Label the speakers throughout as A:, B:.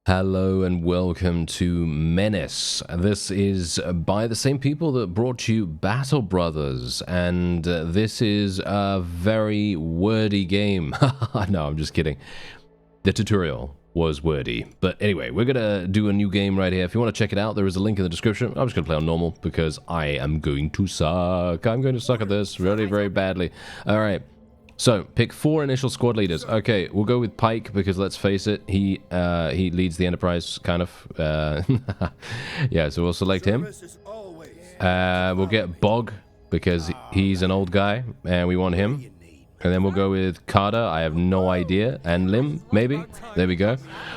A: Hello and welcome to Menace. This is by the same people that brought you Battle Brothers, and this is a very wordy game. No, I'm just kidding. The tutorial was wordy. But anyway, we're going to do a new game right here. If you want to check it out, there is a link in the description. I'm just going to play on normal because I am going to suck. I'm going to suck at this really, very badly. All right. So, pick 4 initial squad leaders. Okay, we'll go with Pike because let's face it, he leads the Enterprise, kind of. Yeah, so we'll select him. We'll get Bog because he's an old guy and we want him. And then we'll go with Carter, I have no idea, and Lim, maybe? There we go.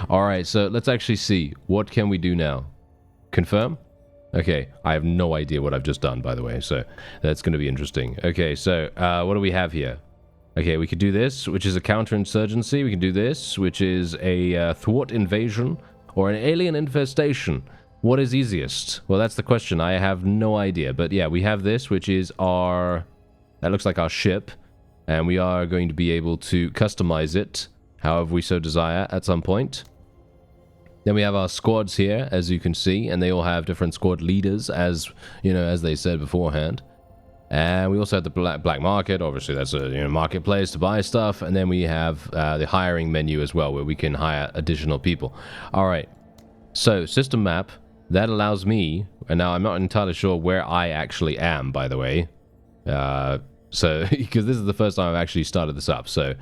A: Alright, so let's actually see. What can we do now? Confirm? Okay, I have no idea what I've just done, by the way, so that's going to be interesting. Okay, so what do we have here? Okay, we could do this, which is a counterinsurgency. We can do this, which is a thwart invasion or an alien infestation. What is easiest? Well, that's the question. I have no idea. But yeah, we have this, which is our... That looks like our ship. And we are going to be able to customize it, however we so desire, at some point. Then we have our squads here, as you can see. And they all have different squad leaders, as, you know, as they said beforehand. And we also have the black market. Obviously, that's a marketplace to buy stuff. And then we have the hiring menu as well, where we can hire additional people. All right. So, system map. That allows me... And now I'm not entirely sure where I actually am, by the way. So, because this is the first time I've actually started this up. So,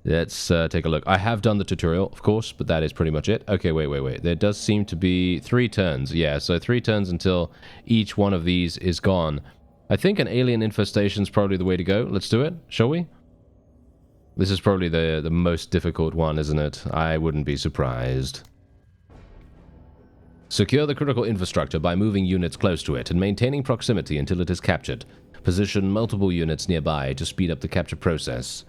A: let's take a look. I have done the tutorial, of course, but that is pretty much it. Okay, wait. There does seem to be 3 turns. Yeah, so 3 turns until each one of these is gone. I think an alien infestation is probably the way to go. Let's do it, shall we? This is probably the most difficult one, isn't it? I wouldn't be surprised. Secure the critical infrastructure by moving units close to it and maintaining proximity until it is captured. Position multiple units nearby to speed up the capture process.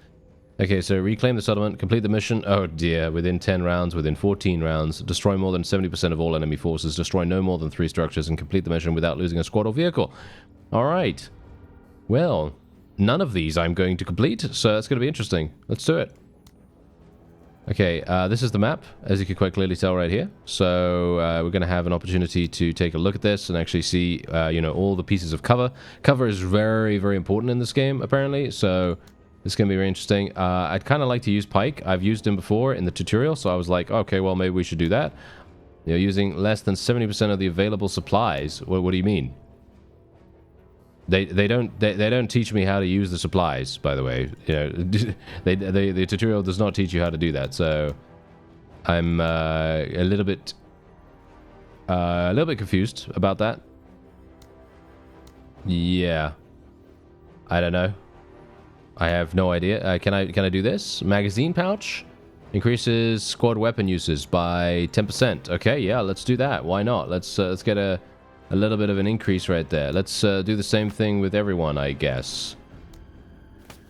A: Okay, so reclaim the settlement, complete the mission. Oh dear, within 10 rounds, within 14 rounds. Destroy more than 70% of all enemy forces. Destroy no more than 3 structures and complete the mission without losing a squad or vehicle. Alright. Well, none of these I'm going to complete, so that's going to be interesting. Let's do it. Okay, this is the map, as you can quite clearly tell right here. So, we're going to have an opportunity to take a look at this and actually see, all the pieces of cover. Cover is very, very important in this game, apparently, so it's going to be very interesting. I'd kind of like to use Pike. I've used him before in the tutorial, so I was like, okay, well, maybe we should do that. Using less than 70% of the available supplies. What do you mean? They don't teach me how to use the supplies, by the way. The tutorial does not teach you how to do that. So I'm a little bit confused about that. Yeah, I don't know. I have no idea. Can I do this? Magazine pouch increases squad weapon uses by 10%. Okay, yeah, let's do that. Why not? Let's get a little bit of an increase right there. Let's do the same thing with everyone, I guess.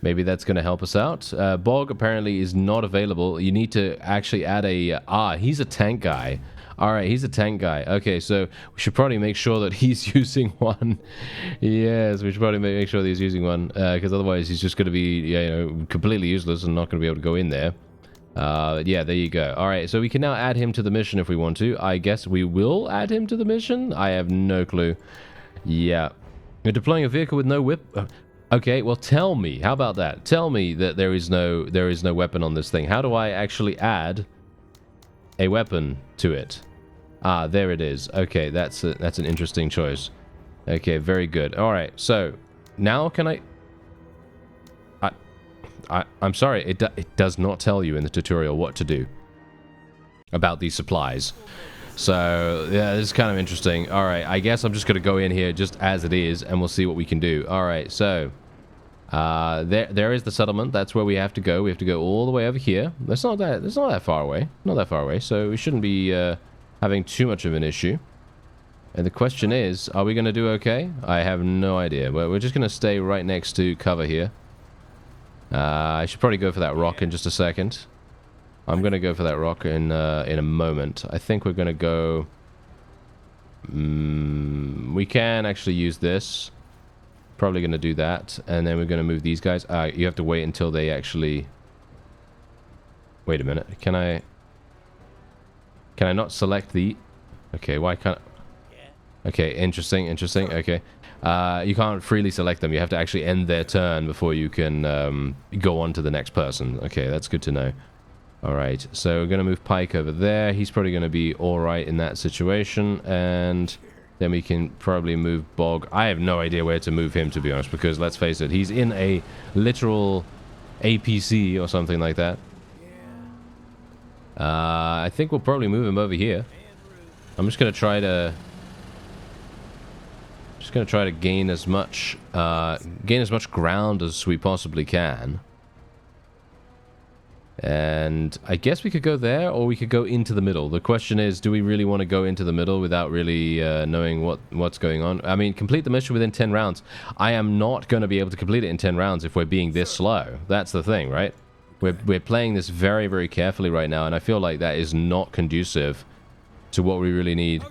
A: Maybe that's going to help us out. Bog apparently is not available. You need to actually add a... he's a tank guy. Alright, he's a tank guy. Okay, so we should probably make sure that he's using one. Yes, we should probably make sure that he's using one. Because otherwise he's just going to be completely useless and not going to be able to go in there. Yeah, there you go. Alright, so we can now add him to the mission if we want to. I guess we will add him to the mission? I have no clue. Yeah. You're deploying a vehicle with no whip... Okay, well tell me. How about that? Tell me that there is no weapon on this thing. How do I actually add a weapon to it? Ah, there it is. Okay, that's an interesting choice. Okay, very good. Alright, so now can I'm sorry, it does not tell you in the tutorial what to do about these supplies. So, yeah, this is kind of interesting. Alright, I guess I'm just going to go in here just as it is, and we'll see what we can do. Alright, so, there is the settlement. That's where we have to go. We have to go all the way over here. That's not that far away. Not that far away, so we shouldn't be having too much of an issue. And the question is, are we going to do okay? I have no idea. Well, we're just going to stay right next to cover here. I should probably go for that rock in just a second. I'm going to go for that rock in a moment. I think we're going to go... we can actually use this. Probably going to do that. And then we're going to move these guys. You have to wait until they actually... Wait a minute. Can I... Can I not select the... Okay, why can't... Okay, interesting, interesting. Okay. You can't freely select them. You have to actually end their turn before you can go on to the next person. Okay, that's good to know. All right, so we're going to move Pike over there. He's probably going to be all right in that situation. And then we can probably move Bog. I have no idea where to move him, to be honest, because let's face it, he's in a literal APC or something like that. I think we'll probably move him over here. I'm just going to try to... gain as much ground as we possibly can. And I guess we could go there, or we could go into the middle. The question is, do we really want to go into the middle without really knowing what's going on? I mean, complete the mission within 10 rounds. I am not going to be able to complete it in 10 rounds if we're being this slow. That's the thing, right? We're playing this very, very carefully right now, and I feel like that is not conducive to what we really need.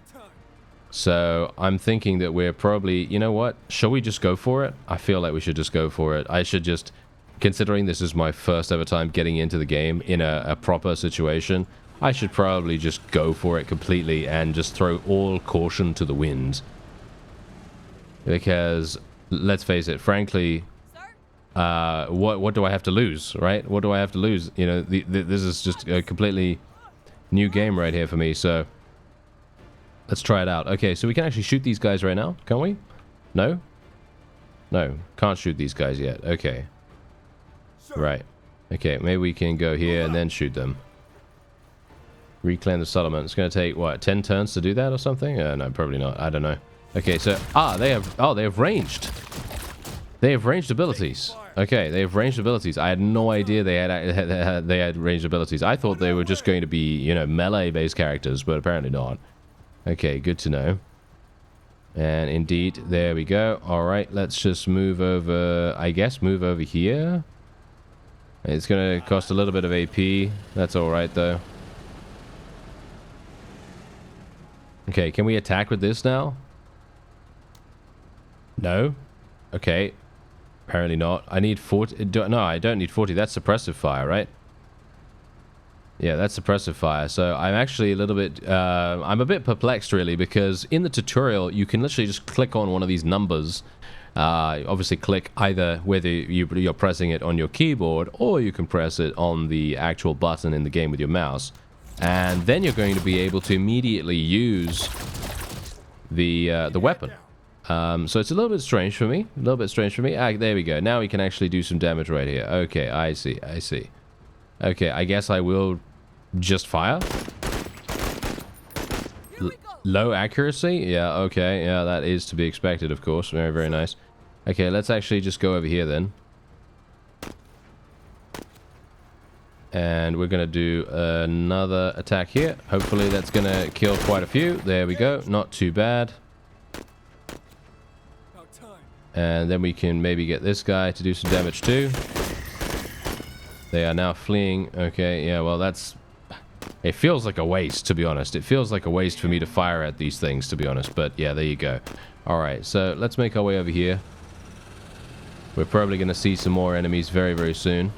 A: So I'm thinking that we're probably, you know what? Shall we just go for it? I feel like we should just go for it. I should just, considering this is my first ever time getting into the game in a proper situation, I should probably just go for it completely and just throw all caution to the wind. Because, let's face it, frankly, what do I have to lose, right? What do I have to lose? You know, this is just a completely new game right here for me, so... Let's try it out. Okay, so we can actually shoot these guys right now, can't we? No? No, can't shoot these guys yet. Okay. Right. Okay, maybe we can go here and then shoot them. Reclaim the settlement. It's going to take, what, 10 turns to do that or something? No, probably not. I don't know. Okay, so... they have ranged. They have ranged abilities. Okay, they have ranged abilities. I had no idea they had ranged abilities. I thought they were just going to be, you know, melee-based characters, but apparently not. Okay, good to know. And indeed, there we go. Alright, let's just move over, I guess, move over here. It's going to cost a little bit of AP. That's alright, though. Okay, can we attack with this now? No? Okay. Apparently not. I need 40... No, I don't need 40. That's suppressive fire, right? Yeah, that's suppressive fire. So I'm actually a little bit... I'm a bit perplexed, really, because in the tutorial, you can literally just click on one of these numbers. Obviously, click either whether you're pressing it on your keyboard, or you can press it on the actual button in the game with your mouse. And then you're going to be able to immediately use the weapon. So it's a little bit strange for me. There we go. Now we can actually do some damage right here. Okay, I see. Okay, I guess I will just fire. Low accuracy? Yeah, okay. Yeah, that is to be expected, of course. Very, very nice. Okay, let's actually just go over here then. And we're going to do another attack here. Hopefully that's going to kill quite a few. There we go. Not too bad. And then we can maybe get this guy to do some damage too. They are now fleeing. Okay, yeah, well, that's... It feels like a waste, to be honest. It feels like a waste for me to fire at these things, to be honest. But, yeah, there you go. Alright, so let's make our way over here. We're probably going to see some more enemies very, very soon.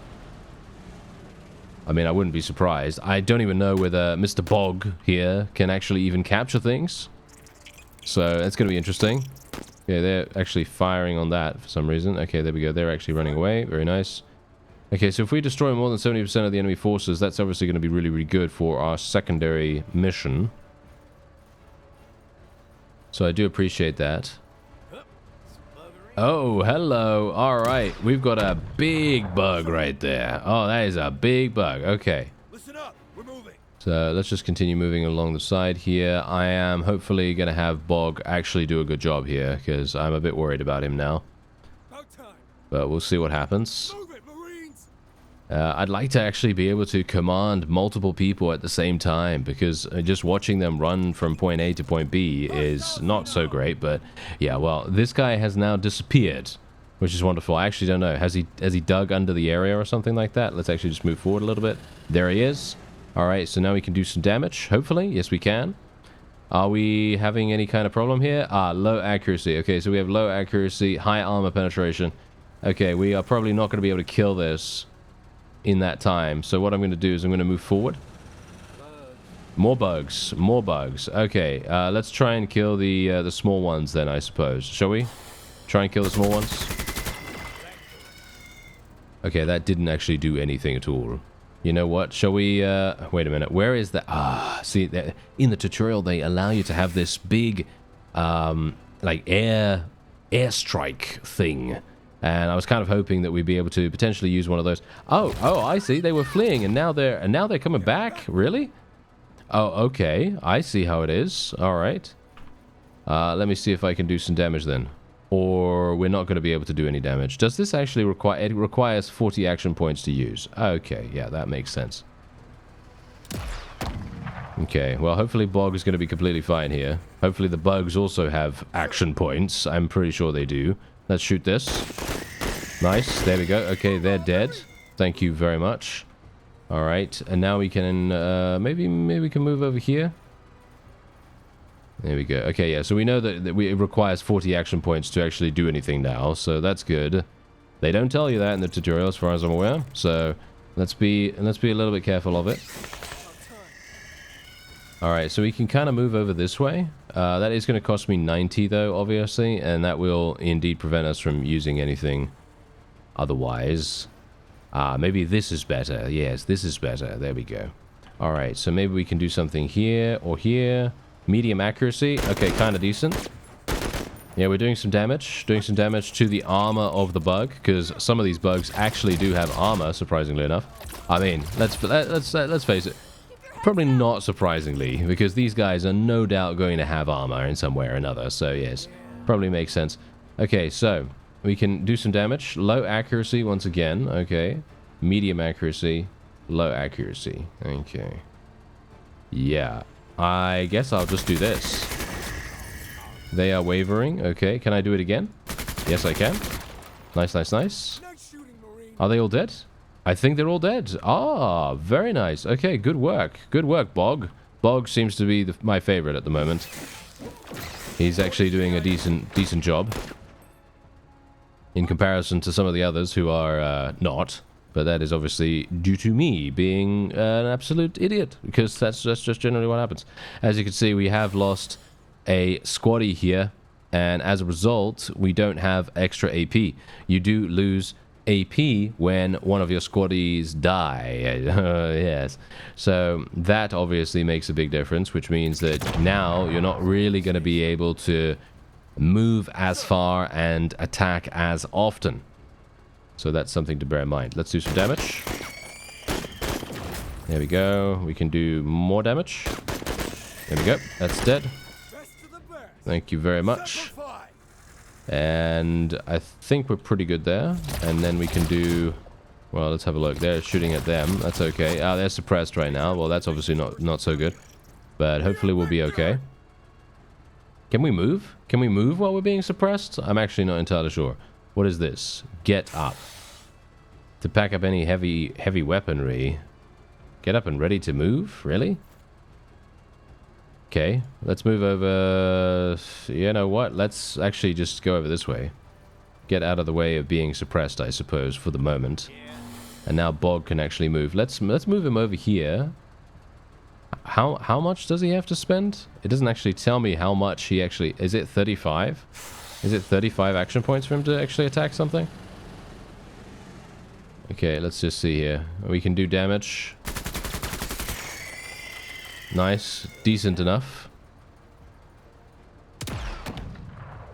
A: I mean, I wouldn't be surprised. I don't even know whether Mr. Bog here can actually even capture things. So, that's going to be interesting. Yeah, they're actually firing on that for some reason. Okay, there we go. They're actually running away. Very nice. Okay, so if we destroy more than 70% of the enemy forces, that's obviously going to be really, really good for our secondary mission. So I do appreciate that. Oh, hello. All right, we've got a big bug right there. Oh, that is a big bug. Okay.
B: Listen up. We're moving.
A: So let's just continue moving along the side here. I am hopefully going to have Bog actually do a good job here, because I'm a bit worried about him now. But we'll see what happens. I'd like to actually be able to command multiple people at the same time, because just watching them run from point A to point B is not so great. But yeah, well, this guy has now disappeared, which is wonderful. I actually don't know. Has he dug under the area or something like that? Let's actually just move forward a little bit. There he is. All right, so now we can do some damage, hopefully. Yes, we can. Are we having any kind of problem here? Low accuracy. Okay, so we have low accuracy, high armor penetration. Okay, we are probably not going to be able to kill this in that time. So what I'm going to do is I'm going to move forward. More bugs. More bugs. Okay, let's try and kill the small ones then, I suppose. Shall we? Try and kill the small ones? Okay, that didn't actually do anything at all. You know what? Shall we, wait a minute. Where is that? Ah, see, in the tutorial, they allow you to have this big, like, airstrike thing. And I was kind of hoping that we'd be able to potentially use one of those. Oh, I see. They were fleeing, and now they're coming back? Really? Oh, okay. I see how it is. All right. Let me see if I can do some damage then. Or we're not going to be able to do any damage. Does this actually require... It requires 40 action points to use. Okay, yeah, that makes sense. Okay, well, hopefully Bog is going to be completely fine here. Hopefully the bugs also have action points. I'm pretty sure they do. Let's shoot this. Nice, there we go. Okay, they're dead. Thank you very much. All right, and now we can... maybe we can move over here. There we go. Okay, yeah, so we know that it requires 40 action points to actually do anything now, so that's good. They don't tell you that in the tutorial, as far as I'm aware, so let's be a little bit careful of it. Alright, so we can kind of move over this way. That is going to cost me 90, though, obviously, and that will indeed prevent us from using anything otherwise. Maybe this is better. Yes, this is better. There we go. Alright, so maybe we can do something here or here. Medium accuracy. Okay, kind of decent. Yeah, we're doing some damage. Doing some damage to the armor of the bug, because some of these bugs actually do have armor, surprisingly enough. I mean, let's face it. Probably not surprisingly, because these guys are no doubt going to have armor in some way or another. So, yes, probably makes sense. Okay, so we can do some damage. Low accuracy once again. Okay. Medium accuracy. Low accuracy. Okay. Yeah. I guess I'll just do this. They are wavering. Okay, can I do it again? Yes, I can. Nice, nice, nice. Are they all dead? I think they're all dead. Ah, very nice. Okay, good work. Good work, Bog. Bog seems to be my favorite at the moment. He's actually doing a decent job. In comparison to some of the others who are not. But that is obviously due to me being an absolute idiot, because that's just generally what happens. As you can see, we have lost a squaddy here, and as a result, we don't have extra AP. You do lose AP when one of your squaddies die. Yes. So that obviously makes a big difference, which means that now you're not really going to be able to move as far and attack as often. So that's something to bear in mind. Let's do some damage. There we go. We can do more damage. There we go. That's dead. Thank you very much. And I think we're pretty good there. And then we can do... Well, let's have a look. They're shooting at them. That's okay. Ah, they're suppressed right now. Well, that's obviously not so good. But hopefully we'll be okay. Can we move? Can we move while we're being suppressed? I'm actually not entirely sure. What is this? Get up. To pack up any heavy weaponry. Get up and ready to move? Really? Okay, let's move over. You know what? Let's actually just go over this way. Get out of the way of being suppressed, I suppose, for the moment. And now Bog can actually move. Let's move him over here. How much does he have to spend? It doesn't actually tell me how much he actually... Is it 35? Is it 35 action points for him to actually attack something? Okay, let's just see here. We can do damage. Nice. Decent enough.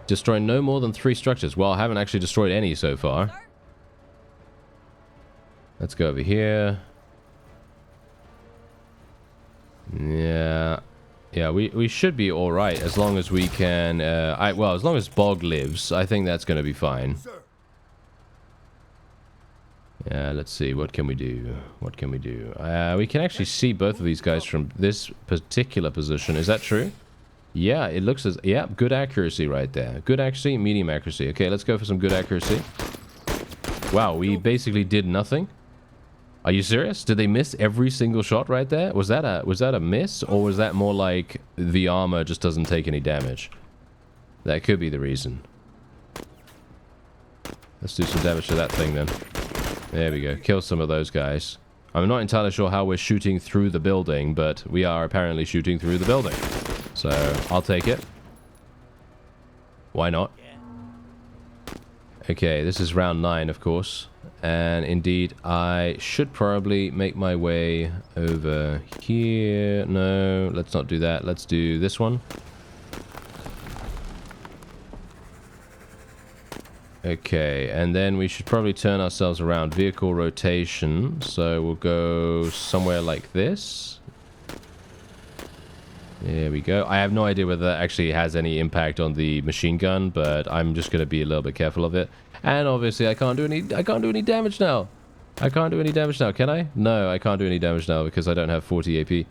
A: Destroy no more than 3 structures. Well, I haven't actually destroyed any so far. Let's go over here. Yeah... Yeah, we should be alright as long as we can... well, as long as Bog lives, I think that's going to be fine. Yeah, let's see. What can we do? What can we do? We can actually see both of these guys from this particular position. Is that true? Yeah, it looks as... Yeah, good accuracy right there. Good accuracy, medium accuracy. Okay, let's go for some good accuracy. Wow, we basically did nothing. Are you serious? Did they miss every single shot right there? Was that a miss, or was that more like the armor just doesn't take any damage? That could be the reason. Let's do some damage to that thing then. There we go. Kill some of those guys. I'm not entirely sure how we're shooting through the building, but we are apparently shooting through the building. So, I'll take it. Why not? Okay, this is round 9, of course. And indeed, I should probably make my way over here. No, let's not do that. Let's do this one. Okay, and then we should probably turn ourselves around. Vehicle rotation. So we'll go somewhere like this. There we go. I have no idea whether that actually has any impact on the machine gun, but I'm just going to be a little bit careful of it. And obviously I can't do any damage now. I can't do any damage now, can I? No, I can't do any damage now because I don't have 40 AP.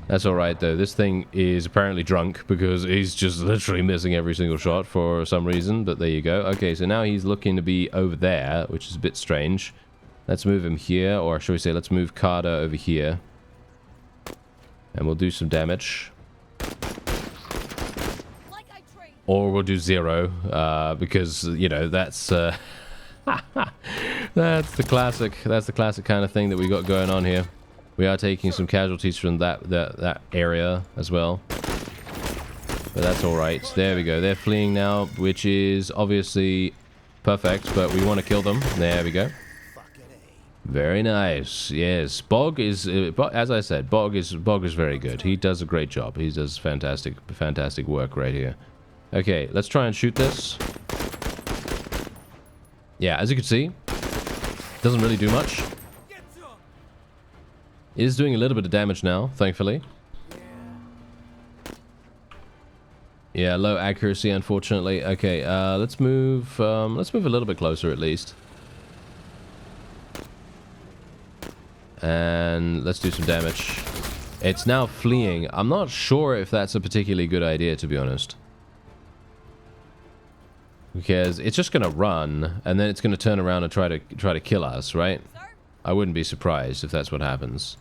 A: That's alright though. This thing is apparently drunk because he's just literally missing every single shot for some reason, but there you go. Okay, so now he's looking to be over there, which is a bit strange. Let's move him here, or should we say let's move Carter over here. And we'll do some damage. Or we'll do 0, because, you know, that's that's the classic kind of thing that we got going on here. We are taking some casualties from that area as well. But that's alright. There we go. They're fleeing now, which is obviously perfect, but we want to kill them. There we go. Very nice. Yes, Bog is, as I said, Bog is very good. He does a great job. He does fantastic work right here. Okay, let's try and shoot this. Yeah, as you can see, doesn't really do much. It is doing a little bit of damage now, thankfully. Yeah, low accuracy, unfortunately. Okay, let's move a little bit closer at least. And let's do some damage. It's now fleeing. I'm not sure if that's a particularly good idea, to be honest. Because it's just going to run, and then it's going to turn around and try to kill us, right? I wouldn't be surprised if that's what happens.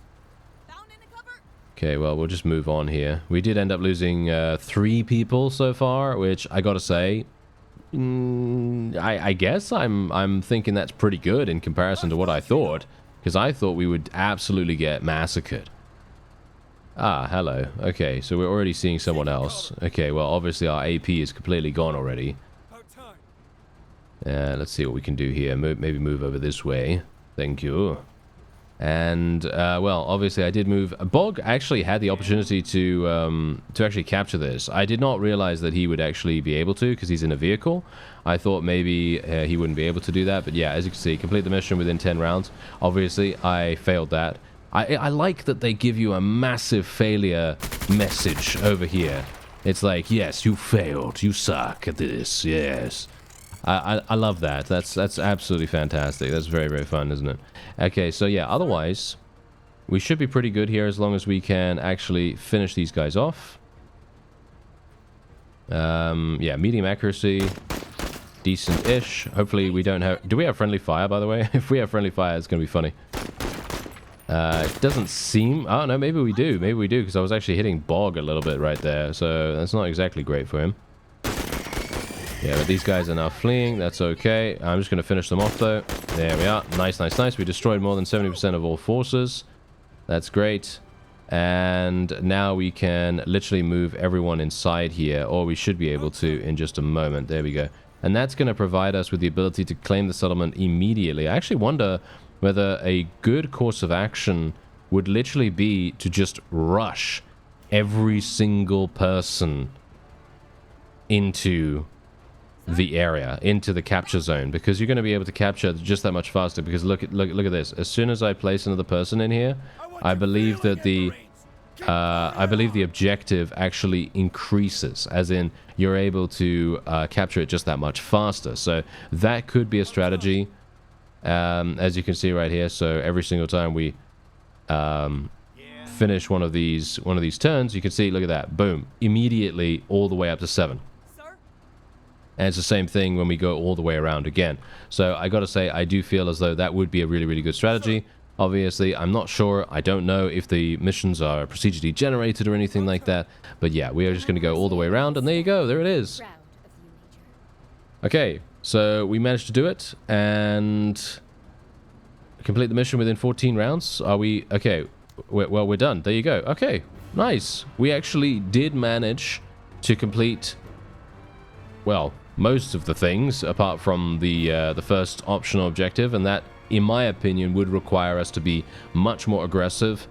A: Okay, well, we'll just move on here. We did end up losing 3 people so far, which I gotta say, I guess I'm thinking that's pretty good in comparison to what I thought, because I thought we would absolutely get massacred. Ah, hello. Okay, so we're already seeing someone else. Okay, well, obviously our AP is completely gone already. Let's see what we can do here. Maybe move over this way. Thank you. And, well, obviously I did move. Bog actually had the opportunity to actually capture this. I did not realize that he would actually be able to, because he's in a vehicle. I thought maybe he wouldn't be able to do that. But yeah, as you can see, complete the mission within 10 rounds. Obviously, I failed that. I like that they give you a massive failure message over here. It's like, yes, you failed. You suck at this. Yes. I love that. That's absolutely fantastic. That's very, very fun, isn't it? Okay, so yeah, otherwise, we should be pretty good here as long as we can actually finish these guys off. Yeah, medium accuracy, decent-ish. Hopefully we don't have... Do we have friendly fire, by the way? If we have friendly fire, it's going to be funny. It doesn't seem... Oh, no, maybe we do. Maybe we do, because I was actually hitting Bog a little bit right there, so that's not exactly great for him. Yeah, but these guys are now fleeing. That's okay. I'm just going to finish them off, though. There we are. Nice, nice, nice. We destroyed more than 70% of all forces. That's great. And now we can literally move everyone inside here, or we should be able to in just a moment. There we go. And that's going to provide us with the ability to claim the settlement immediately. I actually wonder whether a good course of action would literally be to just rush every single person into the area, into the capture zone, because you're going to be able to capture just that much faster. Because look at this. As soon as I place another person in here, I believe that the objective actually increases, as in you're able to capture it just that much faster. So that could be a strategy, as you can see right here. So every single time we finish one of these turns, you can see, look at that, boom, immediately all the way up to 7. And it's the same thing when we go all the way around again. So I gotta say, I do feel as though that would be a really, really good strategy. Obviously, I'm not sure. I don't know if the missions are procedurally generated or anything like that. But yeah, we are just gonna go all the way around, and there you go. There it is. Okay, so we managed to do it, and Complete the mission within 14 rounds. Are we... Okay. Well, we're done. There you go. Okay. Nice. We actually did manage to complete... Well, most of the things, apart from the first optional objective, and that, in my opinion, would require us to be much more aggressive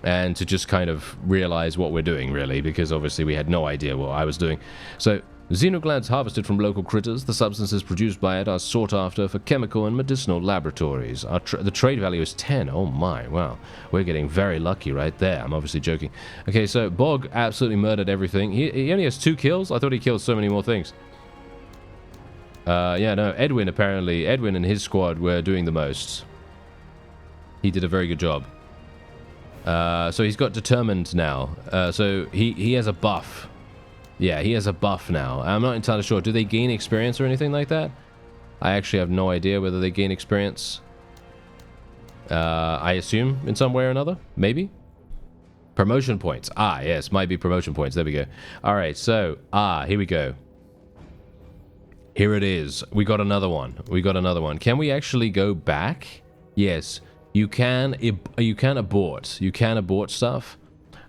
A: and to just kind of realize what we're doing, really, because obviously we had no idea what I was doing. So, xenoglads harvested from local critters. The substances produced by it are sought after for chemical and medicinal laboratories. The trade value is 10. Oh my, wow. We're getting very lucky right there. I'm obviously joking. Okay, so Bog absolutely murdered everything. He only has 2 kills? I thought he killed so many more things. Yeah, no, Edwin and his squad were doing the most. He did a very good job. So he's got determined now. So he has a buff. Yeah, he has a buff now. I'm not entirely sure. Do they gain experience or anything like that? I actually have no idea whether they gain experience. I assume in some way or another. Maybe. Promotion points. Ah, yes, might be promotion points. There we go. All right, so, here we go. Here it is. We got another one. We got another one. Can we actually go back? Yes. You can abort. You can abort stuff.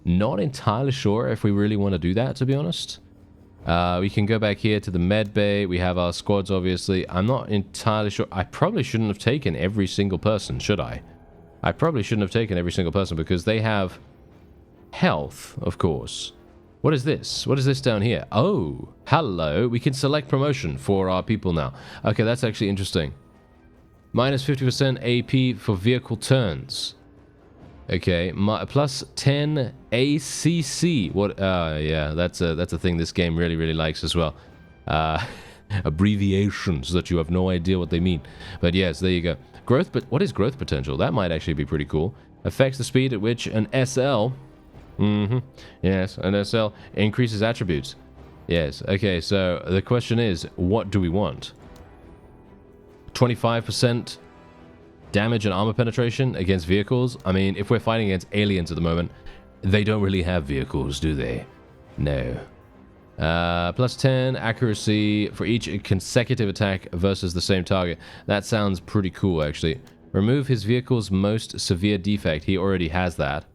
A: Not entirely sure if we really want to do that, to be honest. We can go back here to the med bay. We have our squads, obviously. I'm not entirely sure. I probably shouldn't have taken every single person, should I? I probably shouldn't have taken every single person because they have health, of course. What is this? What is this down here? Oh, hello. We can select promotion for our people now. Okay, that's actually interesting. Minus 50% AP for vehicle turns. Okay, plus 10 ACC. What? Yeah, that's a thing this game really likes as well. Abbreviations that you have no idea what they mean. But yes, there you go. Growth, but what is growth potential? That might actually be pretty cool. Affects the speed at which an SL. Yes, an SL increases attributes. Yes. Okay, so the question is, what do we want? 25% damage and armor penetration against vehicles. I mean, if we're fighting against aliens at the moment, they don't really have vehicles, do they? No. Plus 10 accuracy for each consecutive attack versus the same target. That sounds pretty cool, actually. Remove his vehicle's most severe defect. He already has that.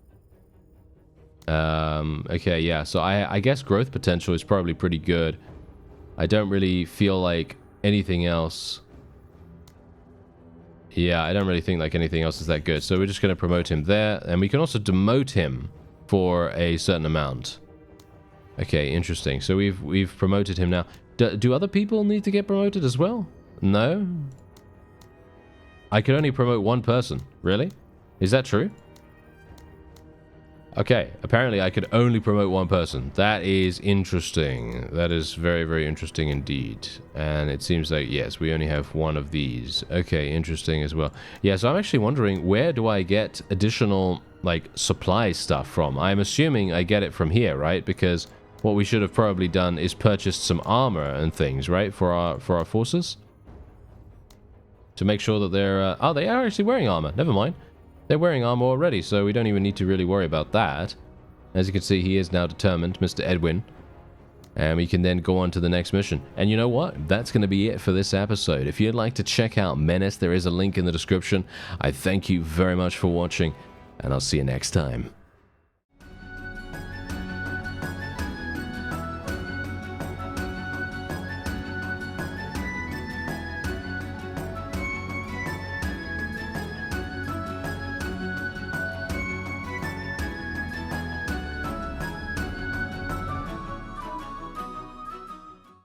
A: Okay, yeah, so I guess growth potential is probably pretty good. I don't really feel like anything else. Yeah, I don't really think like anything else is that good. So we're just going to promote him there. And we can also demote him for a certain amount. Okay, interesting. So we've promoted him now. Do other people need to get promoted as well? No? I could only promote one person. Really? Is that true? Okay, apparently I could only promote one person. That is interesting. That is very interesting indeed. And it seems like, yes, we only have one of these. Okay, interesting as well. Yeah, so I'm actually wondering, where do I get additional, like, supply stuff from? I'm assuming I get it from here, right? Because what we should have probably done is purchased some armor and things, right? For our forces? To make sure that they're... oh, they are actually wearing armor. Never mind. They're wearing armor already, so we don't even need to really worry about that. As you can see, he is now determined, Mr. Edwin. And we can then go on to the next mission. And you know what? That's going to be it for this episode. If you'd like to check out Menace, there is a link in the description. I thank you very much for watching, and I'll see you next time.